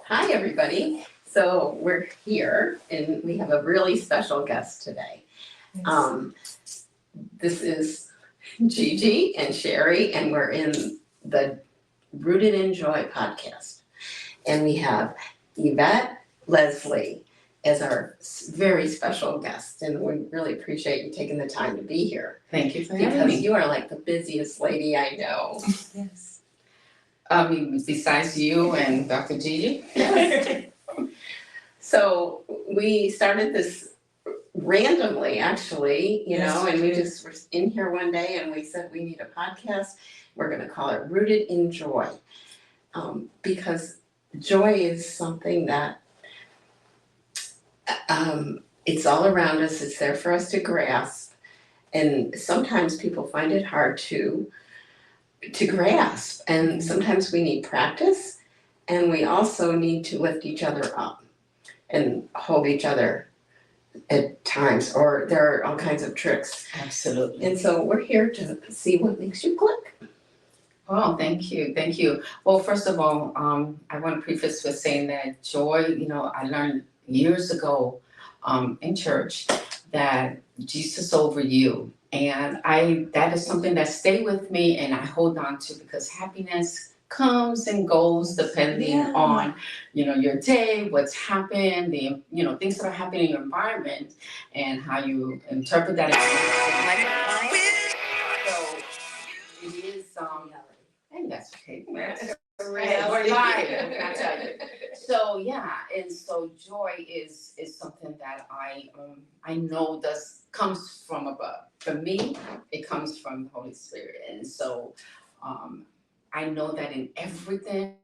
Hi, everybody. So we're here and we have a really special guest today. Yes. This is Gigi and Sherry, and we're in the Rooted in Joy podcast. And we have Yvette Leslie as our very special guest. And we really appreciate you taking the time to be here Thank you for having because me. you are like the busiest lady I know. Yes. Besides you and Dr. Gigi. So we started this randomly, actually, and we just were in here one day and we said we need a podcast. We're going to call it Rooted in Joy, because joy is something that it's all around us. It's there for us to grasp, and sometimes people find it hard to grasp, and sometimes we need practice, and we also need to lift each other up and hold each other at times, or there are all kinds of tricks. Absolutely. And so we're here to see what makes you click. Oh, thank you. Thank you. Well, first of all, I want to preface with saying that joy, I learned years ago in church that Jesus over you. And that is something that stayed with me and I hold on to because happiness comes and goes depending on, your day, what's happened, the, things that are happening in your environment and how you interpret that experience. So it is, and that's okay. We're live, I tell you. So yeah, and so joy is something that I know comes from above. For me, it comes from the Holy Spirit, and so I know that in everything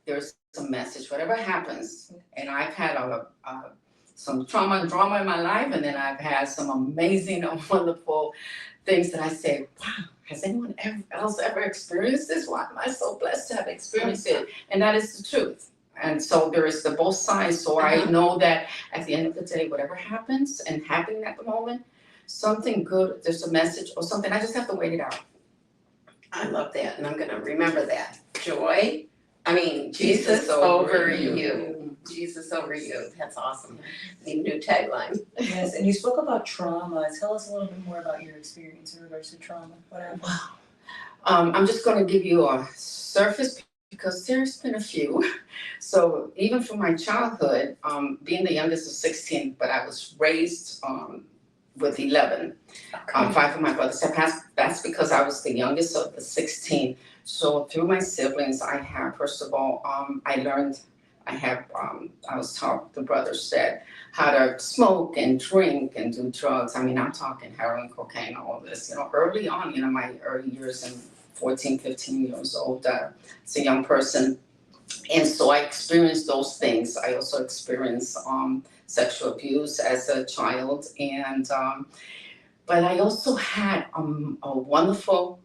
there's a message. Whatever happens, and I've had some trauma and drama in my life, and then I've had some amazing and wonderful things that I say, wow, has anyone else ever experienced this? Why am I so blessed to have experienced it? And that is the truth. And so there is the both sides. So I know that at the end of the day, whatever happens and happening at the moment, something good, there's a message or something, I just have to wait it out. I love that, and I'm going to remember that. Joy, Jesus over you. Jesus over you. That's awesome. Need a new tagline. Yes, and you spoke about trauma. Tell us a little bit more about your experience in regards to trauma. What happened? Wow. I'm just going to give you a surface because there's been a few. So even from my childhood, being the youngest of 16, but I was raised with 11. Okay. 5 of my brothers have passed. That's because I was the youngest of the 16. So through my siblings, I have, first of all, I was taught, the brothers said, how to smoke and drink and do drugs. I'm talking heroin, cocaine, all this, early on, my early years and 14, 15 years old, as a young person. And so I experienced those things. I also experienced sexual abuse as a child. And, but I also had a wonderful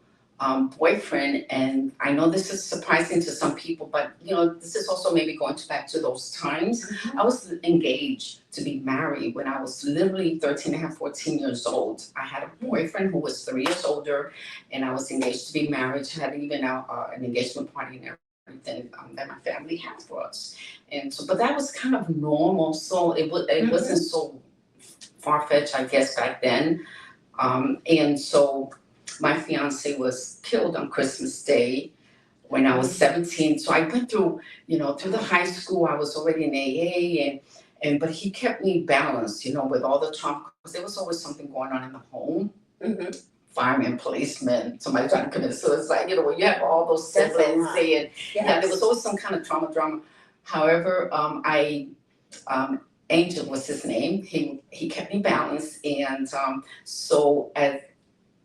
boyfriend, and I know this is surprising to some people, but this is also maybe going back to those times. Mm-hmm. I was engaged to be married when I was literally 13 and a half, 14 years old. I had a boyfriend who was 3 years older, and I was engaged to be married. I had even an engagement party and everything that my family had for us. And so, but that was kind of normal, so it wasn't so far-fetched, I guess, back then. And so my fiance was killed on Christmas Day when I was 17. So I went through, through the high school, I was already in AA, but he kept me balanced, with all the trauma, because there was always something going on in the home. Mm-hmm. Fireman, policeman, somebody trying to commit suicide, when you have all those siblings and there was always some kind of drama. However, Angel was his name. He kept me balanced, and so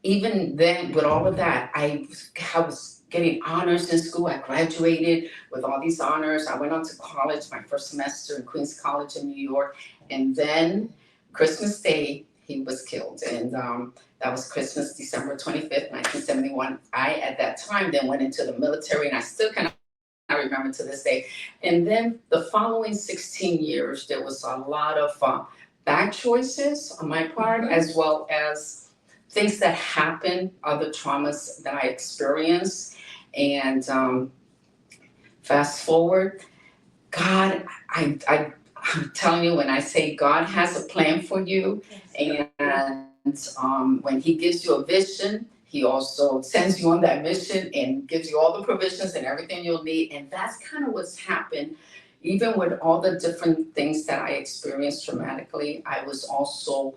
even then, with all of that, I was getting honors in school. I graduated with all these honors. I went on to college, my first semester in Queens College in New York, and then Christmas Day, he was killed, and that was Christmas, December 25th, 1971. I, at that time, then went into the military, and I still kind of I remember to this day. And then the following 16 years, there was a lot of bad choices on my part, as well as things that happened, other traumas that I experienced. And fast forward, God, I'm telling you, when I say God has a plan for you, and when He gives you a vision, He also sends you on that mission and gives you all the provisions and everything you'll need. And that's kind of what's happened. Even with all the different things that I experienced traumatically, I was also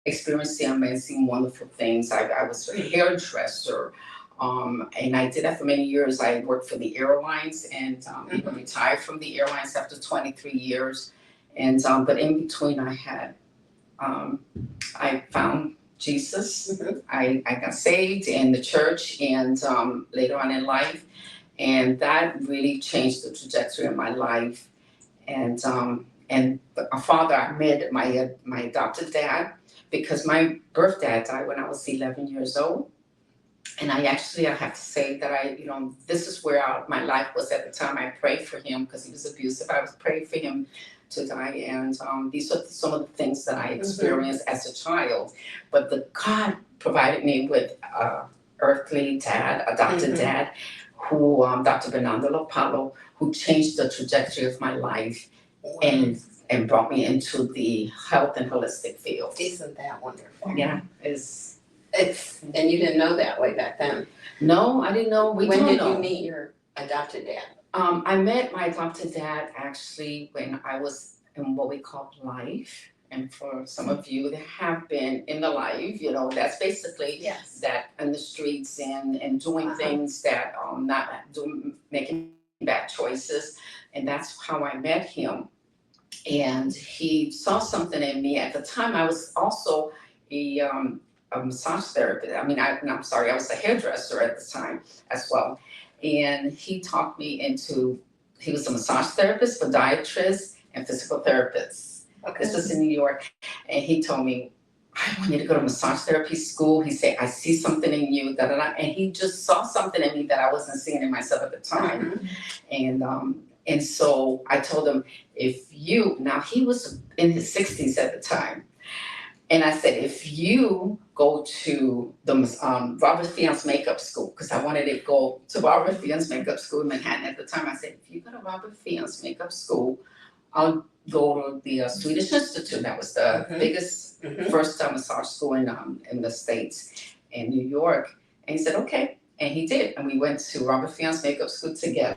experiencing amazing, wonderful things. I was a hairdresser, and I did that for many years. I worked for the airlines and even retired from the airlines after 23 years. And but in between, I found Jesus. I got saved in the church and later on in life, and that really changed the trajectory of my life. And a father I met, my adopted dad, because my birth dad died when I was 11 years old. And I have to say that this is where my life was at the time. I prayed for him because he was abusive. I was praying for him to die. And these are some of the things that I experienced as a child. But God provided me with earthly dad, adopted dad, who, Dr. Bernardo Lopalo, who changed the trajectory of my life and brought me into the health and holistic field. Isn't that wonderful? Yeah, and you didn't know that way back then. No, I didn't know. When did you meet your adopted dad? I met my adopted dad actually when I was in what we call life. And for some of you that have been in the life, that's basically that in the streets and doing things that not doing, making bad choices. And that's how I met him. And he saw something in me. At the time, I was also a massage therapist. I was a hairdresser at the time as well. And he taught me he was a massage therapist, podiatrist, and physical therapist. Okay. This was in New York. And he told me, I want you to go to massage therapy school. He said, I see something in you, da da da. And he just saw something in me that I wasn't seeing in myself at the time. And so I told him, now he was in his 60s at the time. And I said, if you go to the Robert Fiance makeup school, because I wanted to go to Robert Fiance makeup school in Manhattan at the time. I said, if you go to Robert Fiance makeup school, I'll go to the Swedish Institute. That was the biggest, first massage school in the States, in New York. And he said, okay. And he did. And we went to Robert Fiance makeup school together.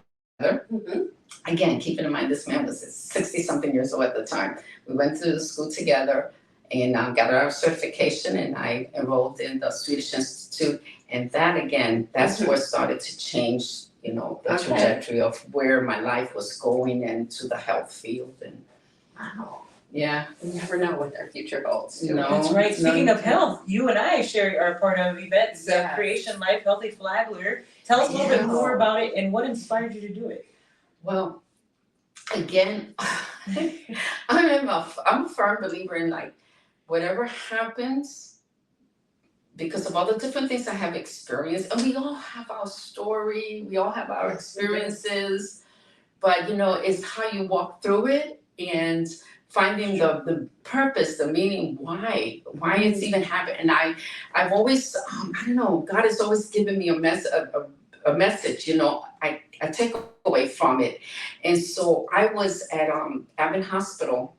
Again, keeping in mind, this man was 60-something years old at the time. We went to the school together and got our certification, and I enrolled in the Swedish Institute. And that, again, that's where it started to change, the trajectory of where my life was going into the health field. And wow. Yeah. You never know what their future holds. No. That's right. Speaking of health, you and I are part of Yvette's Creation Life Healthy Flag Litter. Tell us a little bit more about it and what inspired you to do it. Well, again, I'm a firm believer in whatever happens, because of all the different things I have experienced, and we all have our story, we all have our experiences, but it's how you walk through it and finding the purpose, the meaning, why it's even happened. And I've always, God has always given me a message, I take away from it. And so I was at Abbott Hospital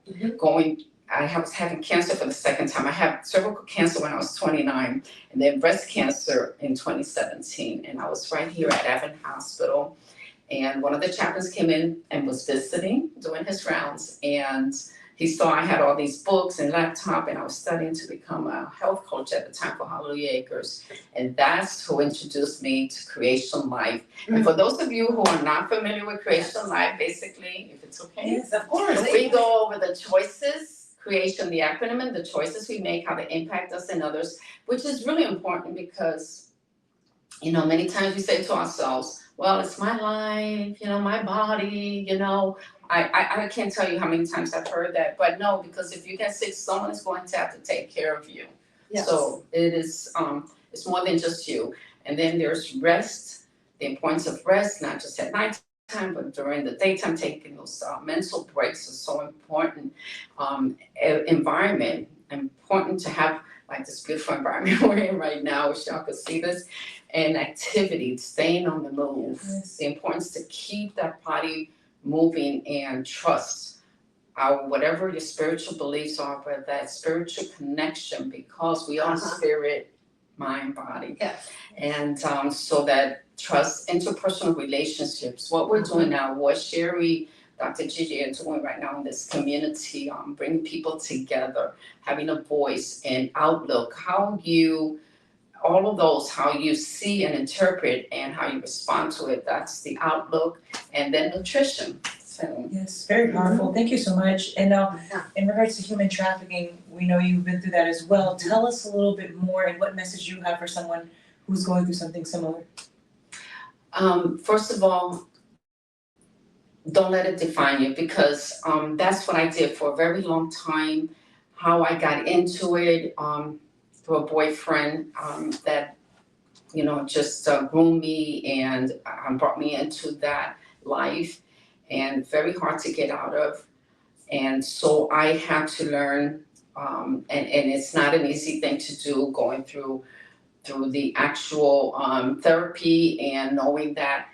I was having cancer for the second time. I had cervical cancer when I was 29, and then breast cancer in 2017. And I was right here at Abbott Hospital. And one of the chaplains came in and was visiting, doing his rounds. And he saw I had all these books and laptop, and I was studying to become a health coach at the time for Hallelujah Acres. And that's who introduced me to Creation Life. And for those of you who are not familiar with Creation Life, basically, if it's okay. Yes, of course. We go over the choices, creation, the acronym, and the choices we make, how they impact us and others, which is really important because, many times we say to ourselves, well, it's my life, my body, I can't tell you how many times I've heard that, but no, because if you get sick, someone is going to have to take care of you. Yes. So it is, it's more than just you. And then there's rest, the importance of rest, not just at night time, but during the daytime, taking those mental breaks is so important. Environment, important to have this beautiful environment we're in right now, wish y'all could see this, and activity, staying on the move. Yes. The importance to keep that body moving and trust whatever your spiritual beliefs are, but that spiritual connection, because we are spirit, mind, body. Yes. And so that trust, interpersonal relationships, what we're doing now, what Sherry, Dr. Gigi are doing right now in this community, bringing people together, having a voice and outlook, all of those, how you see and interpret and how you respond to it, that's the outlook, and then nutrition. So, Yes, very powerful. Thank you so much. And now, in regards to human trafficking, we know you've been through that as well. Tell us a little bit more and what message you have for someone who's going through something similar. First of all, don't let it define you, because that's what I did for a very long time. How I got into it through a boyfriend that just groomed me and brought me into that life, and very hard to get out of. And so I had to learn, and it's not an easy thing to do, going through the actual therapy and knowing that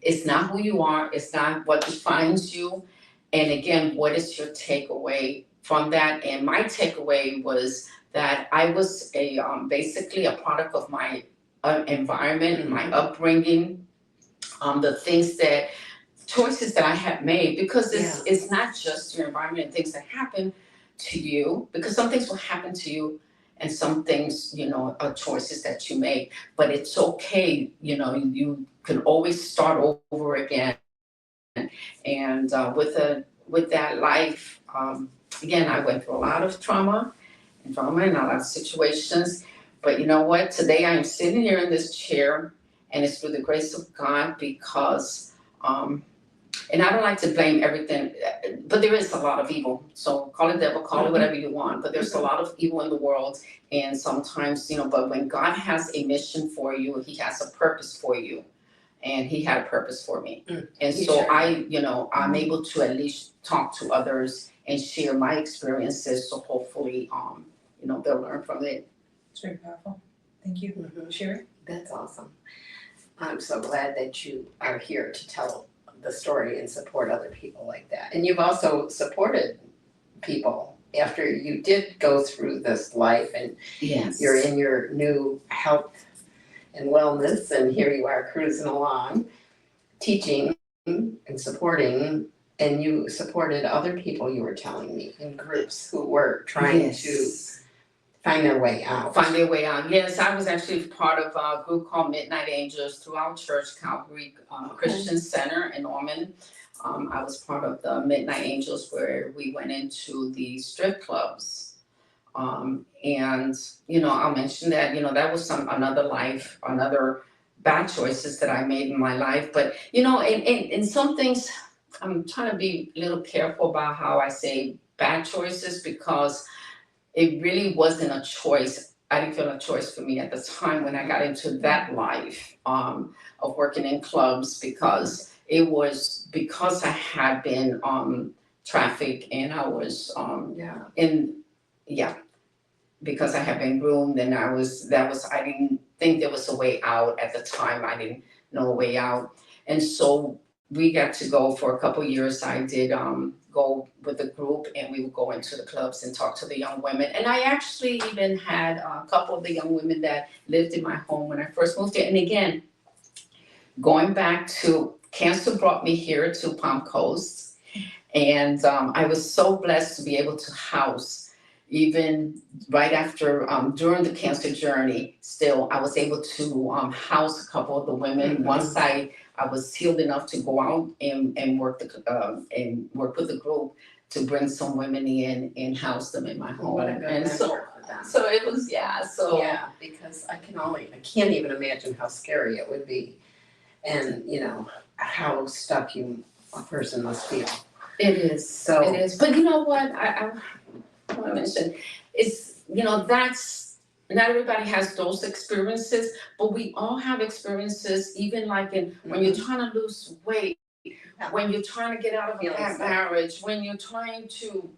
it's not who you are, it's not what defines you. And again, what is your takeaway from that? And my takeaway was that I was basically a product of my environment, my upbringing, the choices that I had made, because it's not just your environment and things that happen to you, because some things will happen to you and some things, are choices that you make, but it's okay, you can always start over again. And with that life, again, I went through a lot of trauma and a lot of situations, but you know what, today I am sitting here in this chair, and it's through the grace of God, because and I don't like to blame everything, but there is a lot of evil. So call it devil, call it whatever you want, but there's a lot of evil in the world. And sometimes, but when God has a mission for you, he has a purpose for you. And he had a purpose for me. And so I'm able to at least talk to others and share my experiences. So hopefully, they'll learn from it. It's very powerful. Thank you. Sherry? That's awesome. I'm so glad that you are here to tell the story and support other people like that. And you've also supported people after you did go through this life, and you're in your new health and wellness, and here you are cruising along, teaching and supporting, and you supported other people, you were telling me, in groups who were trying to find their way out. Yes, I was actually part of a group called Midnight Angels through our church, Calvary Christian Center in Norman. I was part of the Midnight Angels, where we went into the strip clubs. And I'll mention that, that was another bad choices that I made in my life. But, in some things, I'm trying to be a little careful about how I say bad choices, because it really wasn't a choice. I didn't feel a choice for me at the time when I got into that life of working in clubs, because it was because I had been trafficked, and I was because I had been groomed, and I didn't think there was a way out at the time. I didn't know a way out. And so we got to go for a couple of years. I did go with the group, and we would go into the clubs and talk to the young women. And I actually even had a couple of the young women that lived in my home when I first moved here. And again, going back to cancer brought me here to Palm Coast. And I was so blessed to be able to house, even right after, during the cancer journey, still, I was able to house a couple of the women. Once I was healed enough to go out and work with the group to bring some women in and house them in my home. What a good and mentor for them. so it was, because I can't even imagine how scary it would be, and how stuck a person must feel. It is. But you know what? I want to mention is, that's, not everybody has those experiences, but we all have experiences, even like when you're trying to lose weight, when you're trying to get out of a bad marriage, when you're trying to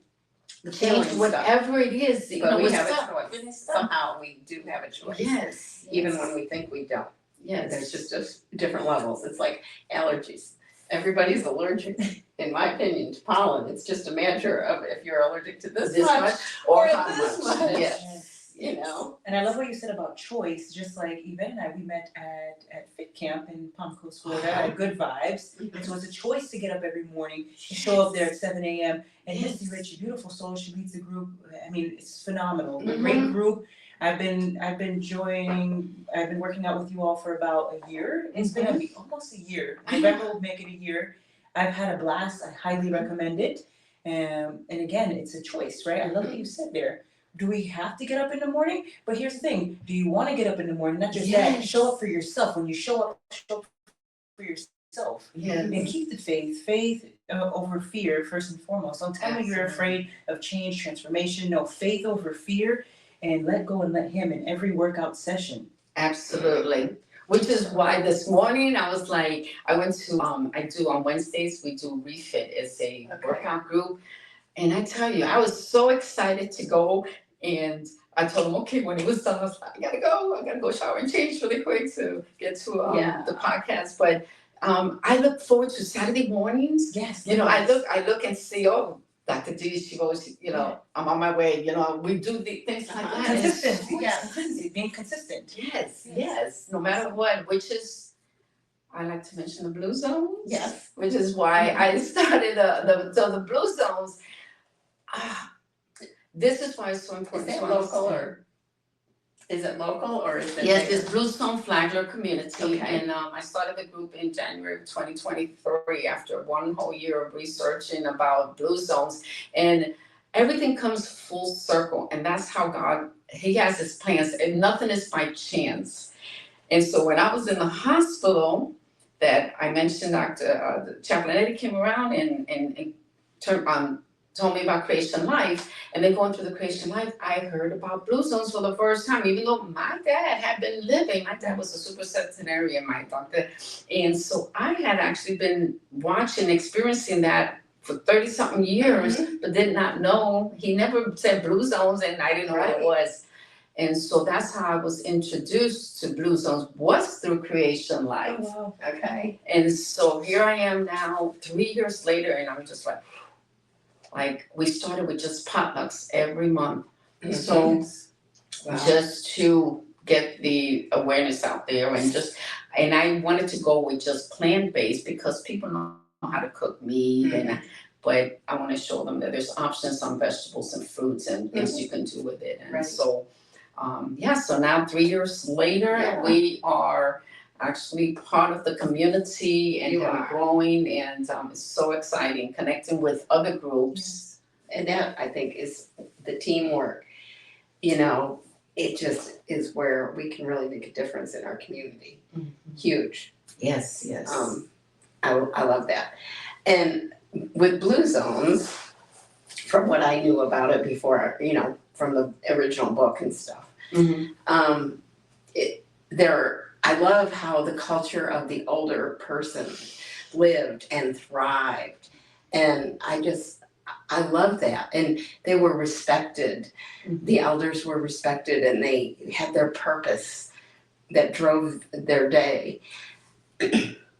change whatever it is, but we have a choice. Somehow we do have a choice. Yes. Even when we think we don't. Yes. There's just different levels. It's like allergies. everybody's allergic, in my opinion, to pollen. It's just a matter of if you're allergic to this much or or how this much. much. Yes. You know? And I love what you said about choice, just like Yvette and I, we met at Fit Camp in Palm Coast, Florida, at Good Vibes. And so it's a choice to get up every morning and show up there at 7 a.m. And Yes. Misty Rich, a beautiful soul, she leads the group. I mean, it's phenomenal. Mhm. Great group. I've been working out with you all for about a year. It's been almost a year. November will make it a year. I've had a blast. I highly recommend it. And again, it's a choice, right? I love what you said there. Do we have to get up in the morning? But here's the thing, do you wanna get up in the morning? Not just that, Yes. show up for yourself. When you show up for yourself. Yes. And keep the faith over fear first and foremost. Don't tell me you're afraid of change, transformation. No, faith over fear, and let go and let him in every workout session. Absolutely. Which is why this morning I was like, I went to, I do on Wednesdays, we do Refit as a workout group. And I tell you, I was so excited to go, and I told him, okay, when it was done, I was like, I gotta go shower and change really quick to get to the podcast. But I look forward to Saturday mornings. Yes. You know, I look and see, oh, Dr. D, she goes, you know, I'm on my way, you know, we do the things like that. Consistency, Yes. consistency, being consistent. Yes, no matter what, which is, I like to mention the blue zones. Yes. Which is why I started the blue zones. This is why it's so Is important that to local understand. or is it local or is it? Yes, bigger? it's Blue Zone Flagler Community, Okay. and I started the group in January of 2023 after one whole year of researching about blue zones, and everything comes full circle, and that's how God, He has His plans, and nothing is by chance. And so when I was in the hospital, that I mentioned, the chaplain Eddie came around and told me about Creation Life, and then going through the Creation Life, I heard about blue zones for the first time, even though my dad had been living, my dad was a super septenarian, my doctor, and so I had actually been watching, experiencing that for 30-something years, but did not know, he never said blue zones, and I didn't know what it was. And so that's how I was introduced to blue zones, was through Creation Life. Oh, wow. Okay. And so here I am now, 3 years later, and I'm just like we started with just potlucks every month. So Wow. just to get the awareness out there, and I wanted to go with just plant-based because people know how to cook meat, but I want to show them that there's options on vegetables and fruits and things you can do with it. And Right. so, so now 3 years later, we are actually part of the community and growing, and it's so exciting connecting with other groups. And that, I think, is the teamwork. You know, it just is where we can really make a difference in our community. Huge. Yes. I love that. And with blue zones, from what I knew about it before, you know, from the original book and stuff, I love how the culture of the older person lived and thrived. And I love that. And they were respected. The elders were respected, and they had their purpose that drove their day.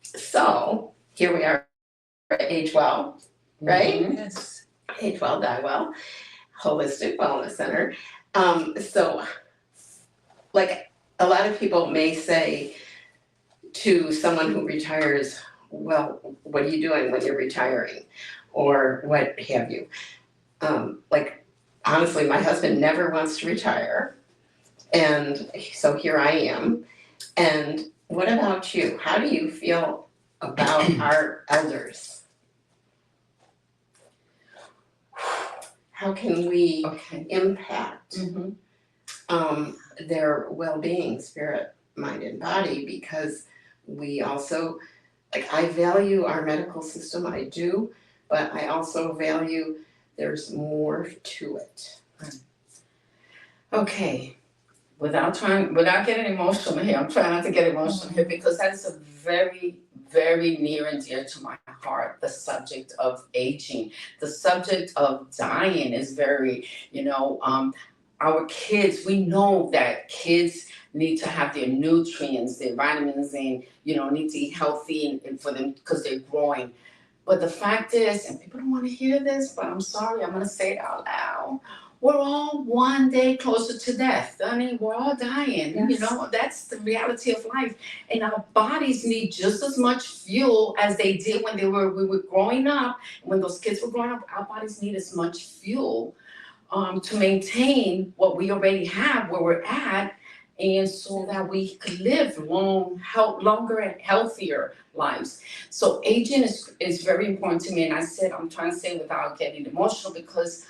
So here we are at Age Well, right? Yes. Age Well, Die Well, Holistic Wellness Center. So, like a lot of people may say to someone who retires, well, what are you doing when you're retiring? Or what have you. Honestly, my husband never wants to retire. And so here I am. And what about you? How do you feel about our elders? How can we impact their well-being, spirit, mind, and body? Because we also, I value our medical system, I do, but I also value there's more to it. Okay, without getting emotional here, I'm trying not to get emotional here because that is a very, very near and dear to my heart, the subject of aging. The subject of dying is very, our kids, we know that kids need to have their nutrients, their vitamins, and need to eat healthy and for them because they're growing. But the fact is, and people don't want to hear this, but I'm sorry, I'm gonna say it out loud. We're all one day closer to death. I mean, we're all dying. Yes. That's the reality of life. And our bodies need just as much fuel as they did when we were growing up. When those kids were growing up, our bodies need as much fuel to maintain what we already have where we're at, and so that we could live longer and healthier lives. So aging is very important to me, and I'm trying to say without getting emotional, because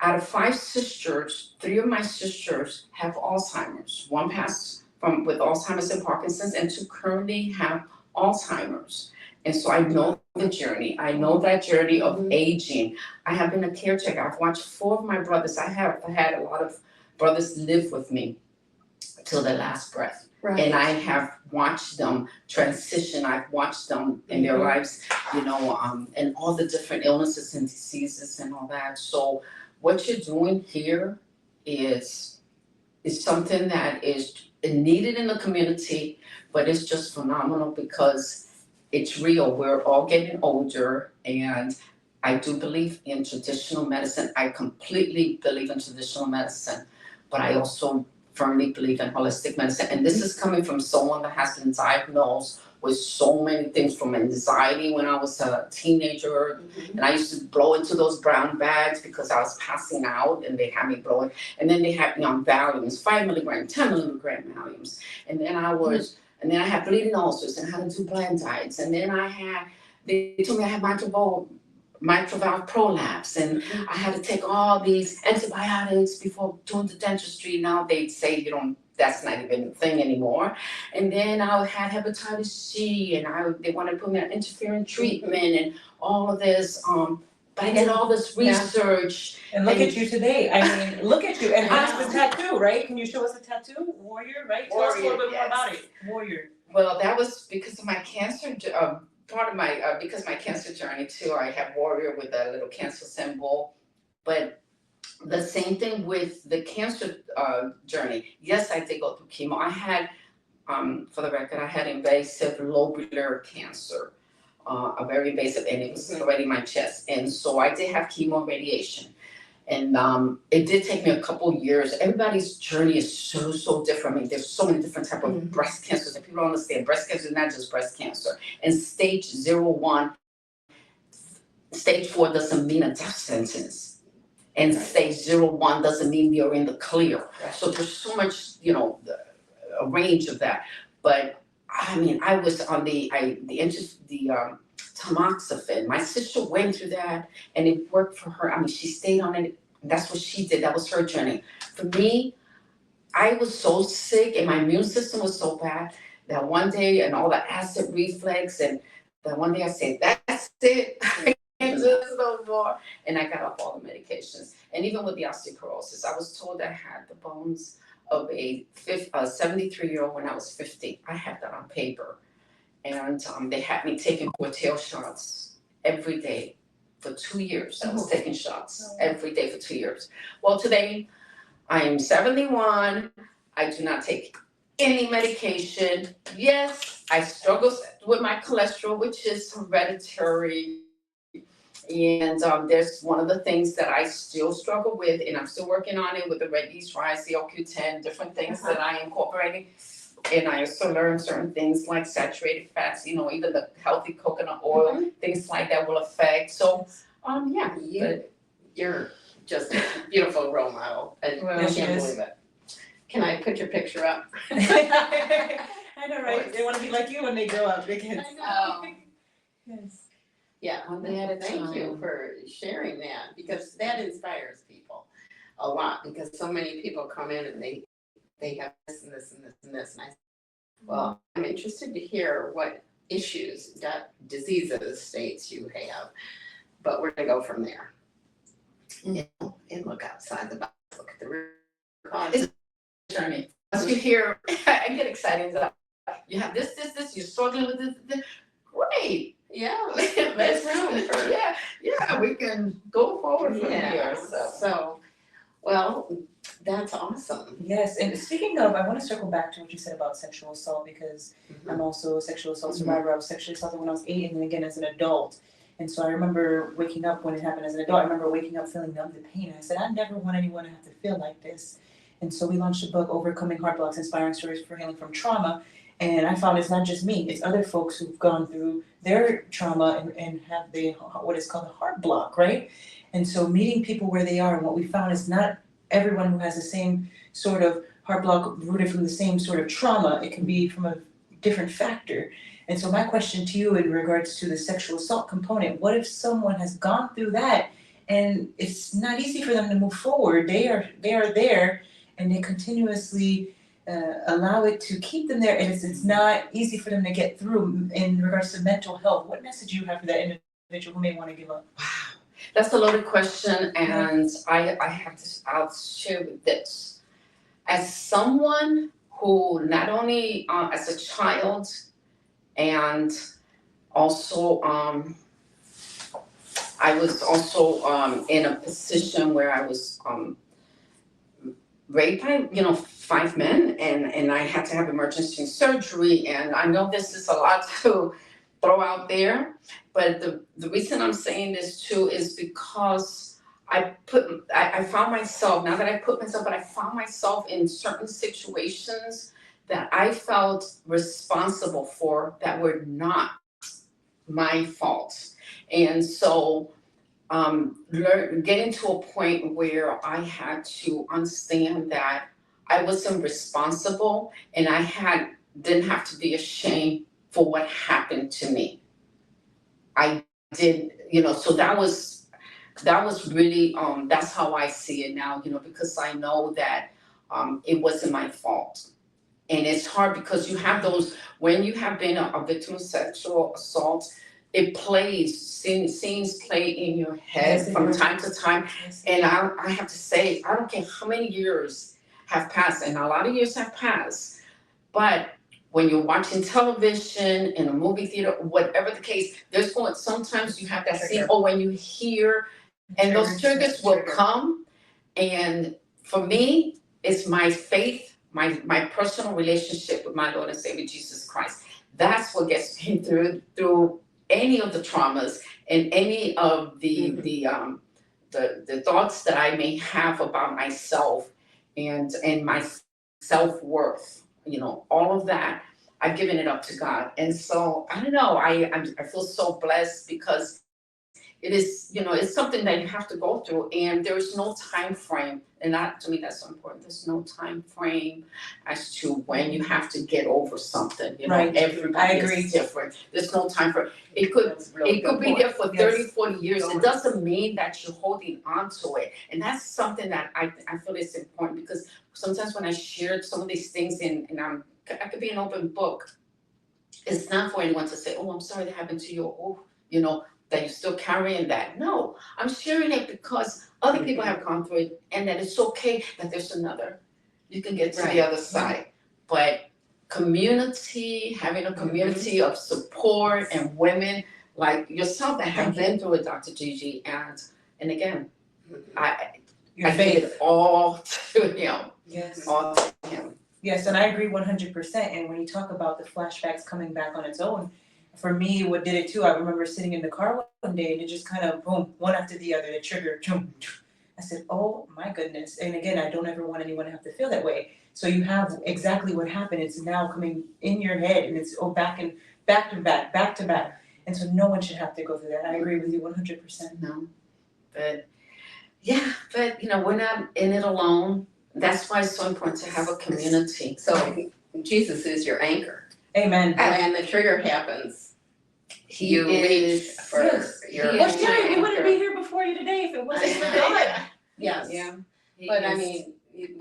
out of 5 sisters, 3 of my sisters have Alzheimer's. One passed from with Alzheimer's and Parkinson's, and 2 currently have Alzheimer's. And so I know the journey. I know that journey of aging. I have been a caretaker. I've watched 4 of my brothers. I have had a lot of brothers live with me till their last breath. Right. And I have watched them transition. I've watched them in their lives, and all the different illnesses and diseases and all that. So what you're doing here is something that is needed in the community, but it's just phenomenal because it's real. We're all getting older, and I do believe in traditional medicine. I completely believe in traditional medicine, but I also firmly believe in holistic medicine. And this is coming from someone that has been diagnosed with so many things, from anxiety when I was a teenager, and I used to blow into those brown bags because I was passing out, and they had me blowing. And then they had me on Valiums, 5 milligram, 10 milligram Valiums, and then I had bleeding ulcers and had to do blend diets, and then they told me I had mitral valve prolapse, and I had to take all these antibiotics before doing the dentistry. Now they say that's not even a thing anymore. And then I had hepatitis C, and they wanted to put me on interferon treatment and all of this. But I did all this research. And look at you today. I mean, look at you. And how's the tattoo, right? Can you show us the tattoo? Warrior, right? Tell us a little bit more about it. Warrior. Well, that was because of my cancer. Part of my because my cancer journey too. I have warrior with a little cancer symbol, but the same thing with the cancer journey. Yes, I did go through chemo. I had, for the record, I had invasive lobular cancer, a very invasive, and it was already in my chest, and so I did have chemo and radiation. And it did take me a couple years. Everybody's journey is so different. I mean, there's so many different types of breast cancers, and people don't understand. Breast cancer is not just breast cancer. And stage 0-1, stage 4 doesn't mean a death sentence. And stage 0-1 doesn't mean you're in the clear. So there's so much, a range of that. But I mean, I was on the tamoxifen. My sister went through that, and it worked for her. I mean, she stayed on it. That's what she did. That was her journey. For me, I was so sick, and my immune system was so bad that one day, and all the acid reflux, and that one day I said, "That's it. I can't do this no more." And I got off all the medications. And even with the osteoporosis, I was told I had the bones of a 73-year-old when I was 50. I had that on paper. And they had me taking Cortell shots every day for 2 years. I was taking shots every day for 2 years. Well, today I am 71. I do not take any medication. Yes, I struggle with my cholesterol, which is hereditary. And there's one of the things that I still struggle with, and I'm still working on it with the red yeast rice, the CoQ10, different things that I am incorporating. And I also learned certain things like saturated fats, even the healthy coconut oil, things like that will affect. So, You're just a beautiful role model. I can't believe it. Can I put your picture up? I know, right? They want to be like you when they grow up, because. Yes. Yeah, thank you for sharing that, because that inspires people a lot, because so many people come in and they have this and this and this and this, and I say, well, I'm interested to hear what issues, diseases, states you have, but we're gonna go from there. And look outside the box, look at the root cause. Journey. Once you hear, I get excited. You have this, you're struggling with this. Great. Yeah, Let's room for we can go forward from here. So, well, that that's awesome. Yes, and speaking of, I want to circle back to what you said about sexual assault because I'm also a sexual assault survivor. I was sexually assaulted when I was 8 and then again as an adult. And so I remember waking up when it happened as an adult. I remember waking up feeling numb to pain. I said, I never want anyone to have to feel like this. And so we launched a book, Overcoming Heart Blocks, Inspiring Stories for Healing from Trauma. And I found it's not just me, it's other folks who've gone through their trauma and have what is called a heart block, right? And so meeting people where they are, and what we found is not everyone who has the same sort of heart block rooted from the same sort of trauma. It can be from a different factor. And so my question to you in regards to the sexual assault component, what if someone has gone through that and it's not easy for them to move forward? They are there and they continuously allow it to keep them there, and it's not easy for them to get through in regards to mental health. What message do you have for that individual who may want to give up? Wow, that's a loaded question, and I'll share with this. As someone who not only as a child and also I was also in a position where I was raped by 5 men, and I had to have emergency surgery, and I know this is a lot to throw out there, but the reason I'm saying this too is because I found myself, not that I put myself, but I found myself in certain situations that I felt responsible for that were not my fault. And so getting to a point where I had to understand that I wasn't responsible and didn't have to be ashamed for what happened to me. I did, so that was really, that's how I see it now, because I know that it wasn't my fault. And it's hard because you have those, when you have been a victim of sexual assault, it plays, scenes play in your head from time to time. And I have to say, I don't care how many years have passed, and a lot of years have passed, but when you're watching television, in a movie theater, whatever the case, sometimes you have that scene, or when you hear, and those triggers will come. And for me, it's my faith, my personal relationship with my Lord and Savior Jesus Christ. That's what gets me through any of the traumas and any of the thoughts that I may have about myself and my self-worth. All of that, I've given it up to God. And so I don't know, I feel so blessed because it is, it's something that you have to go through, and there's no time frame. And to me, that's so important. There's no time frame as to when you have to get over something. Right. Everybody is different. There's no time for it. Could be there for 30, 40 years. It doesn't mean that you're holding on to it. And that's something that I feel is important, because sometimes when I share some of these things and I could be an open book, it's not for anyone to say, oh, I'm sorry that happened to you, or, that you're still carrying that. No, I'm sharing it because other people have gone through it, and that it's okay that there's another. You can get to the other side. But community, having a community of support and women like yourself that have been through it, Dr. Gigi, and again, I give it all to him. Yes. All to him. Yes, and I agree 100%. And when you talk about the flashbacks coming back on its own, for me, what did it too, I remember sitting in the car one day and it just kind of boom, one after the other, the trigger, I said, oh my goodness. And again, I don't ever want anyone to have to feel that way. So you have exactly what happened. It's now coming in your head, and it's back to back. And so no one should have to go through that. I agree with you 100%. No, but we're not in it alone. That's why it's so important to have a community. So Jesus is your anchor. Amen. When the trigger happens, you reach for your Well, Sherry, we wouldn't be here before you today if it wasn't for God. Yes. Yeah. But I mean,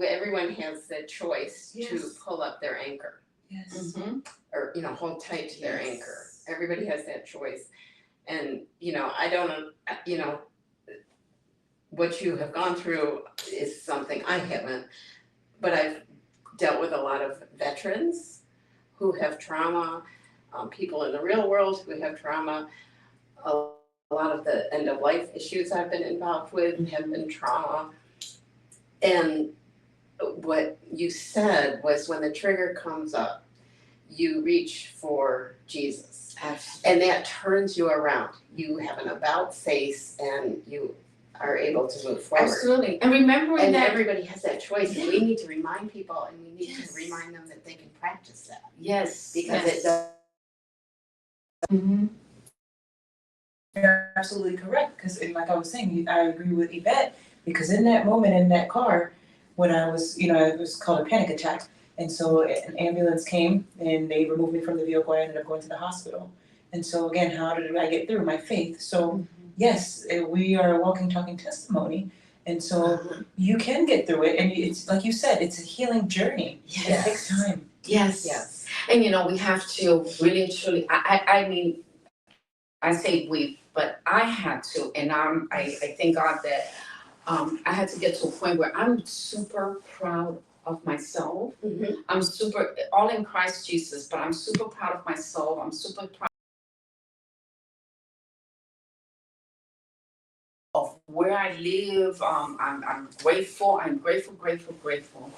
everyone has the choice to pull up their anchor. Yes. Mm-hmm. Or, hold tight to their anchor. Everybody has that choice. And, I don't, what you have gone through is something I haven't, but I've dealt with a lot of veterans who have trauma, people in the real world who have trauma. A lot of the end of life issues I've been involved with have been trauma. And what you said was when the trigger comes up, you reach for Jesus. Absolutely. And that turns you around. You have an about face and you are able to move forward. Absolutely. And remembering And that everybody has that choice, and we need to remind people, and we need Yes. to remind them that they can practice that. yes, Because yes. it does. Mm-hmm. You're absolutely correct, because like I was saying, I agree with Yvette, because in that moment in that car, when I was, it was called a panic attack. And so an ambulance came and they removed me from the vehicle. I ended up going to the hospital. And so again, how did I get through? My faith. So yes, we are a walking, talking testimony. And so you can get through it. And it's like you said, it's a healing journey. Yes. It takes time. Yes. Yes. And we have to really truly, I mean, I say we, but I had to, and I thank God that I had to get to a point where I'm super proud of myself. Mhm. I'm super, all in Christ Jesus, but I'm super proud of myself. I'm super proud of where I live. I'm grateful. I'm grateful, grateful, grateful.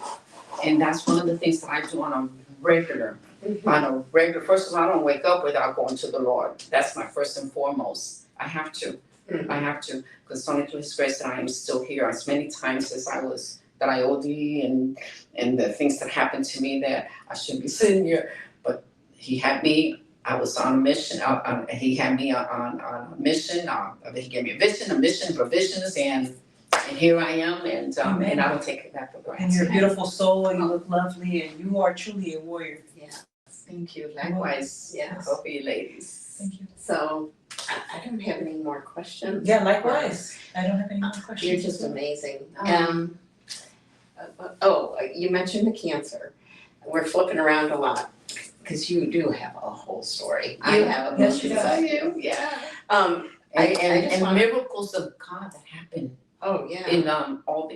And that's one of the things that I do on a regular. First of all, I don't wake up without going to the Lord. That's my first and foremost. I have to. Mhm. I have to, because it's only through His grace that I am still here. As many times as that I OD and the things that happened to me that I shouldn't be sitting here, but He had me. I was on a mission. He had me on a mission. He gave me a vision, a mission, provisions, and here I am. And I don't take that for granted. And you're a beautiful soul, you look lovely, and you are truly a warrior. Yeah. Thank you. Likewise. Yes. Both of you ladies. Thank you. So I don't have any more questions. Yeah, likewise. I don't have any more questions. You're just amazing. Um, You mentioned the cancer. We're flipping around a lot because you do have a whole story. I have a Yes, bunch you inside do. you. Yeah. I And just wanna- miracles of God that happen Oh, yeah. in all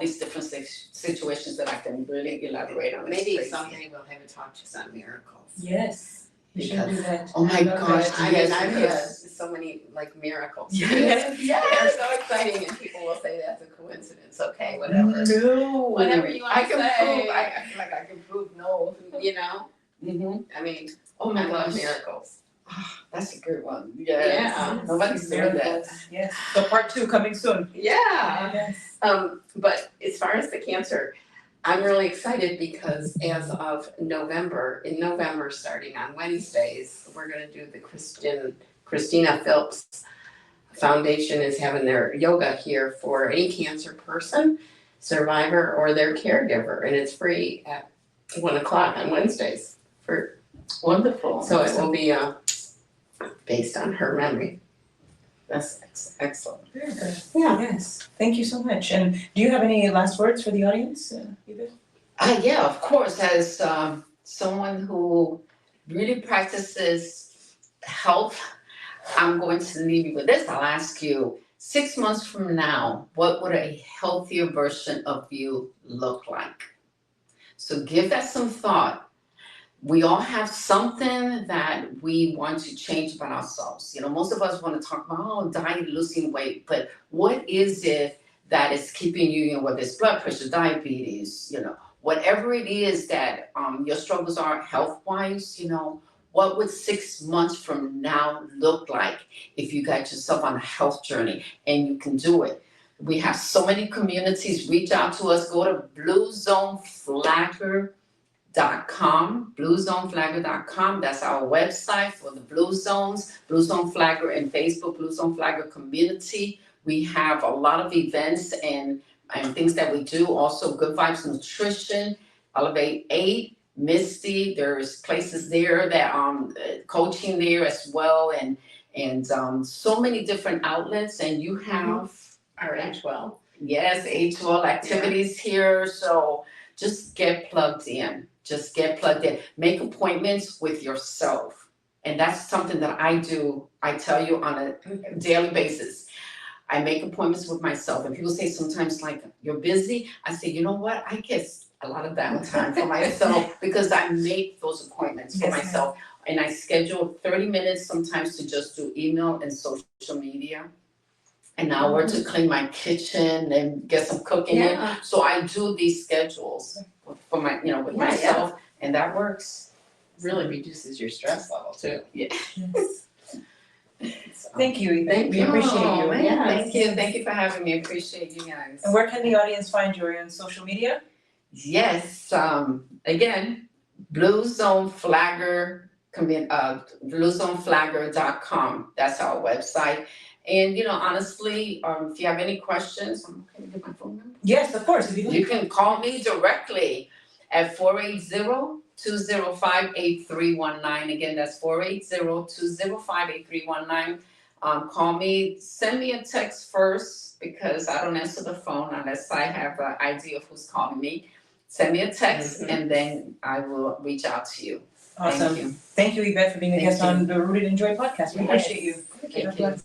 these different situations that I can really elaborate on. It's Maybe crazy. someday we'll have a talk just on miracles. Yes, we should do that. Oh my I love gosh, that. I yes, mean, I've had because- so many miracles. Yes, They're yes. so exciting and people will say that's a coincidence. Okay, whatever. No. Whatever you wanna I can say. prove, I feel like I can prove no. You know? Mm-hmm. I mean, Oh my I love gosh, miracles. that's a good one. Yes. Yeah. Nobody's doing that. Yes, so part 2 coming soon. Yeah. Yes. But as far as the cancer, I'm really excited because as of in November, starting on Wednesdays, we're gonna do the Christina Phillips Foundation is having their yoga here for any cancer person, survivor, or their caregiver, and it's free at 1:00 on Wednesdays. Wonderful. So it will be based on her memory. That's excellent. Very good. Yeah. Yes, thank you so much. And do you have any last words for the audience, Yvette? Yeah, of course, as someone who really practices health, I'm going to leave you with this. I'll ask you, 6 months from now, what would a healthier version of you look like? So give that some thought. We all have something that we want to change about ourselves. Most of us want to talk about, diet, losing weight, but what is it that is keeping you, whether it's blood pressure, diabetes, whatever it is that your struggles are health-wise, what would 6 months from now look like if you got yourself on a health journey and you can do it? We have so many communities. Reach out to us. Go to bluezoneflagger.com, that's our website for the Blue Zones, Blue Zone Flagger and Facebook, Blue Zone Flagger community. We have a lot of events and things that we do. Also, Good Vibes Nutrition, Elevate 8, Misty. There's places there that coaching there as well, and so many different outlets. And you have Our H12. yes, H12 activities here. So just get plugged in. Just get plugged in. Make appointments with yourself. And that's something that I do, I tell you, on a daily basis. I make appointments with myself. And people say sometimes, like, you're busy. I say, you know what? I get a lot of downtime for myself because I make those appointments for myself. And I schedule 30 minutes sometimes to just do email and social media. an hour to clean my kitchen and get some cooking in. Yeah. So I do these schedules for my, with Yeah, myself, and that works. Really reduces your stress level too. Yes. So, Thank you, Yvette. Thank We you. appreciate Oh, you. man, Yes. thank you for having me. Appreciate you guys. And where can the audience find you? Are you on social media? Yes, again, bluezoneflagger.com. That's our website. And honestly, if you have any questions, I'm okay to give my phone number. Yes, of course. If you You can call me directly at 480-205-8319. Again, that's 480-205-8319. Call me, send me a text first because I don't answer the phone unless I have an idea of who's calling me. Send me a text and then I will reach out to you. Awesome. Thank you. Thank you, Yvette, for being a Thank guest you. on the Rooted in Joy podcast. We Yes. appreciate you. Thank you.